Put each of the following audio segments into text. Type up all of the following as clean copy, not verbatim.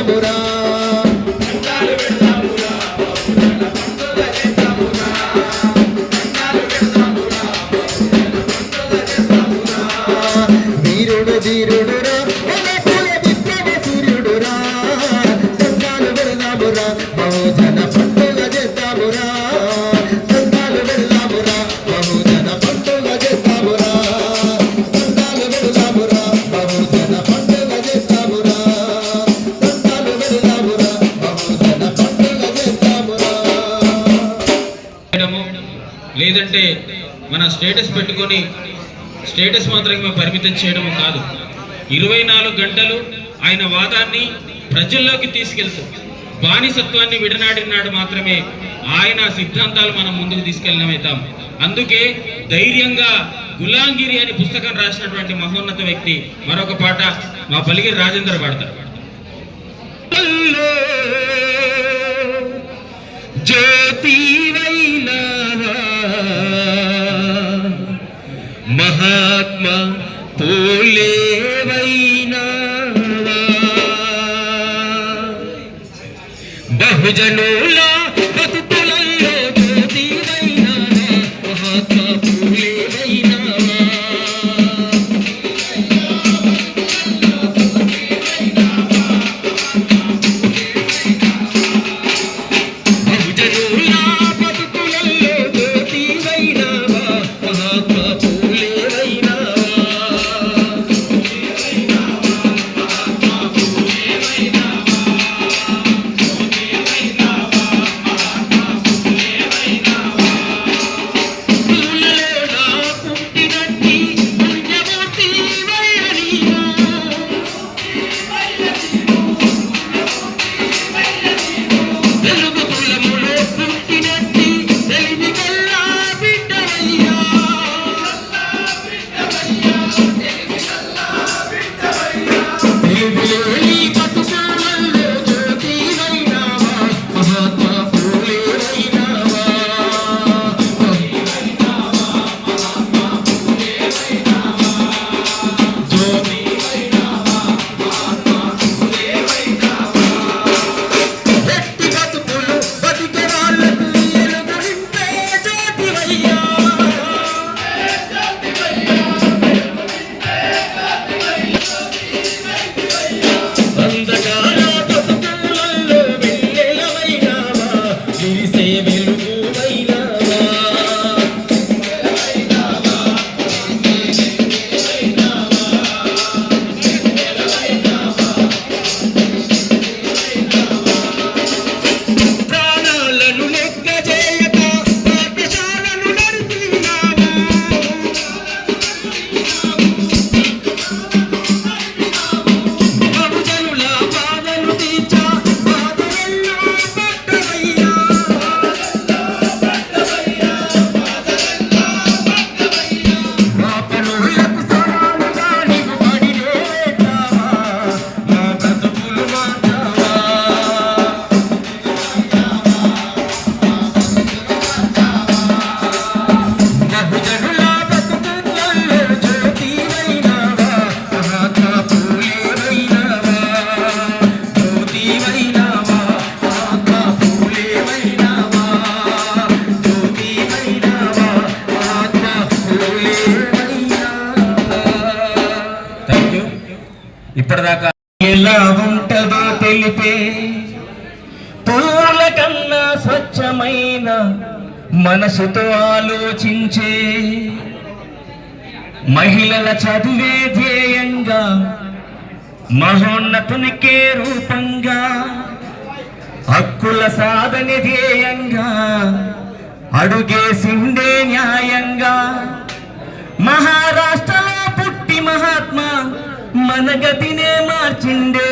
పెడదామురా వీరుడు ధీరుడురా విప్లవ సూర్యుడురా దండాలు పెడదామురా బహుజన పండుగ చేద్దామురా దండాలు పెడదామురా బహుజన పండుగ చేద్దామురా దండాలు పెడదామురా బహుజన పండుగ చేద్దామురా దండాలు పెడదామురా బహుజన పండుగ చేద్దామురా. లేదంటే మన స్టేటస్ పెట్టుకొని స్టేటస్ మాత్రమే పరిమితం చేయడం కాదు, 24 గంటలు ఆయన వాదాన్ని ప్రజల్లోకి తీసుకెళ్తూ బానిసత్వాన్ని విడనాడినాడు మాత్రమే ఆయన సిద్ధాంతాలు మనం ముందుకు తీసుకెళ్ళినమవుతాం. అందుకే ధైర్యంగా గులాంగిరి అని పుస్తకం రాసినటువంటి మహోన్నత వ్యక్తి మరొక పాట మా పలిగిరి రాజేంద్ర పాడతారు. మహాత్మా పూలేవైనా బహుజనుల బతుకులలో జ్యోతివైనా మహాత్మా పూలేవైనా ఇప్పటిదాకా ఎలా ఉంటదో తెలిపే పూల కన్నా స్వచ్ఛమైన మనసుతో ఆలోచించే మహిళల చదివే ధ్యేయంగా మహోన్నతునికే రూపంగా హక్కుల సాధన ధ్యేయంగా అడుగేసిందే న్యాయంగా మహారాష్ట్రలో పుట్టి మహాత్మా మన గతినే మార్చిండే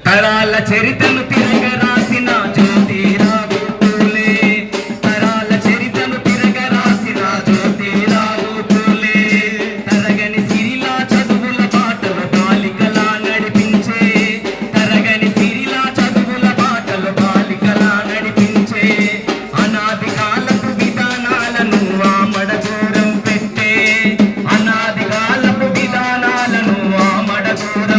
తరాల చరిత్రను తిరగరాసిన జ్యోతిరావు పూలే తరాల చరిత్రను తిరగరాసిన జ్యోతిరావు పూలే తరగని సిరిలా చదువుల బాటలు బాలికలా నడిపించే తరగని సిరిలా చదువుల బాటలు బాలికలా నడిపించే అనాది కాలపు విధానాలను ఆమడ దూరం పెట్టే అనాది కాలపు విధానాలను ఆమడ దూరం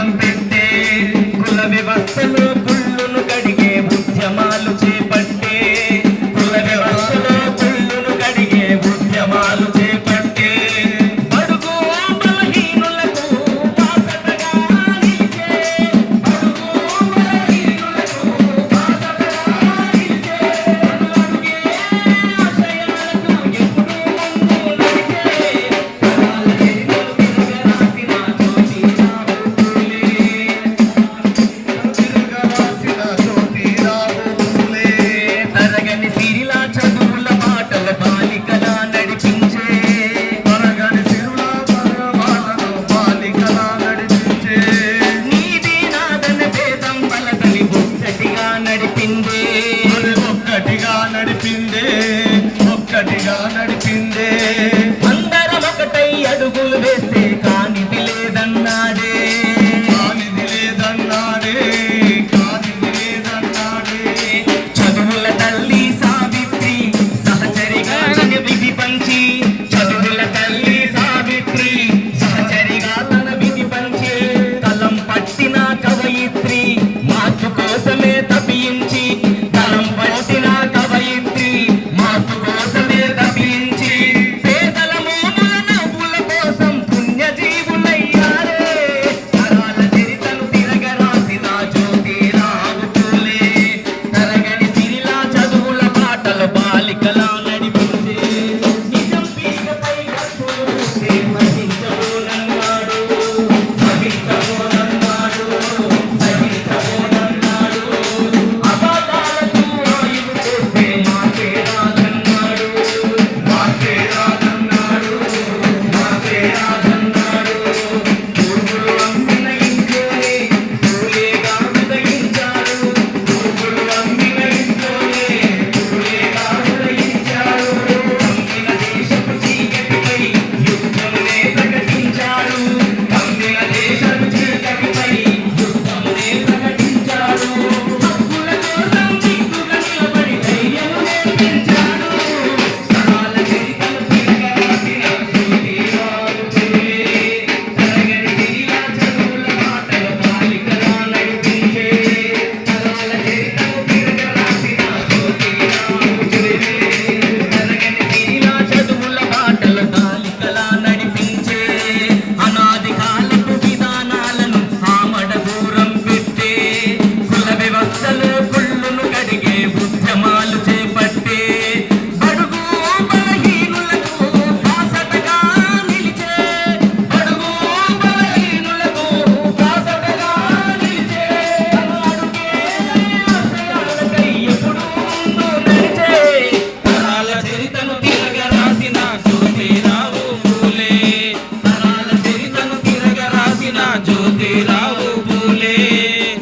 జ్యోతిరావు పూలే.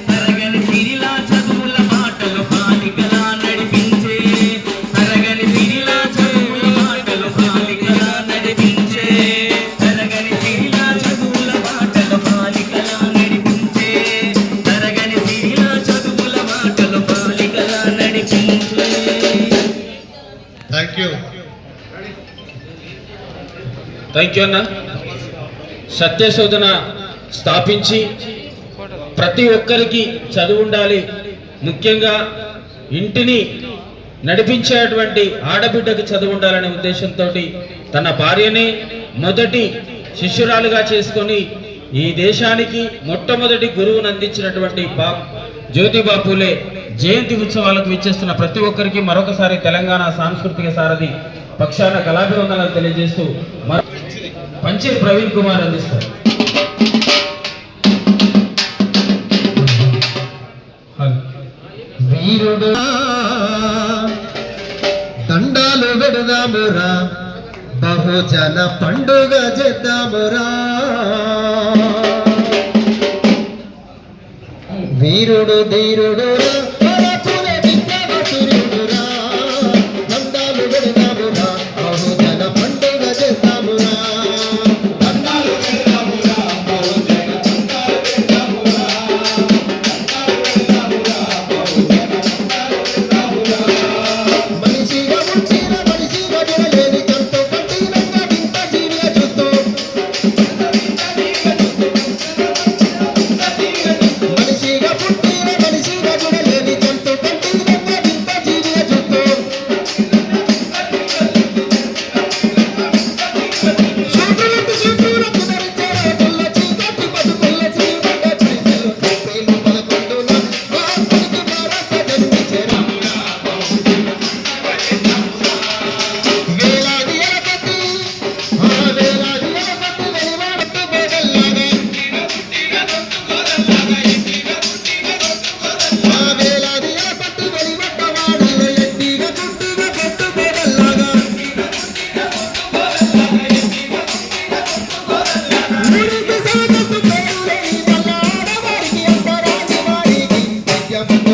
తరగని సిరిలా చదువుల బాటలు బాలికలా నడిపించే, తరగని సిరిలా చదువుల బాటలు బాలికలా నడిపించే, తరగని సిరిలా చదువుల బాటలు బాలికలా నడిపించే, తరగని సిరిలా చదువుల బాటలు బాలికలా నడిపించే. Thank you. థ్యాంక్ యూ అన్న. సత్యశోధన స్థాపించి ప్రతి ఒక్కరికి చదువు ఉండాలి, ముఖ్యంగా ఇంటిని నడిపించేటువంటి ఆడబిడ్డకి చదువు ఉండాలనే ఉద్దేశంతో తన భార్యని మొదటి శిష్యురాలుగా చేసుకొని ఈ దేశానికి మొట్టమొదటి గురువును అందించినటువంటి జ్యోతిబా పూలే జయంతి ఉత్సవాలకు విచ్చేస్తున్న ప్రతి ఒక్కరికి మరొకసారి తెలంగాణ సాంస్కృతిక సారథి పక్షాన కళాభివందనాలు తెలియజేస్తూ పంచి ప్రవీణ్ కుమార్ అందిస్తారు. వీరుడు దండాలు పెడదామురా, బహుజన పండుగ చేద్దామురా. వీరుడు ధీరుడు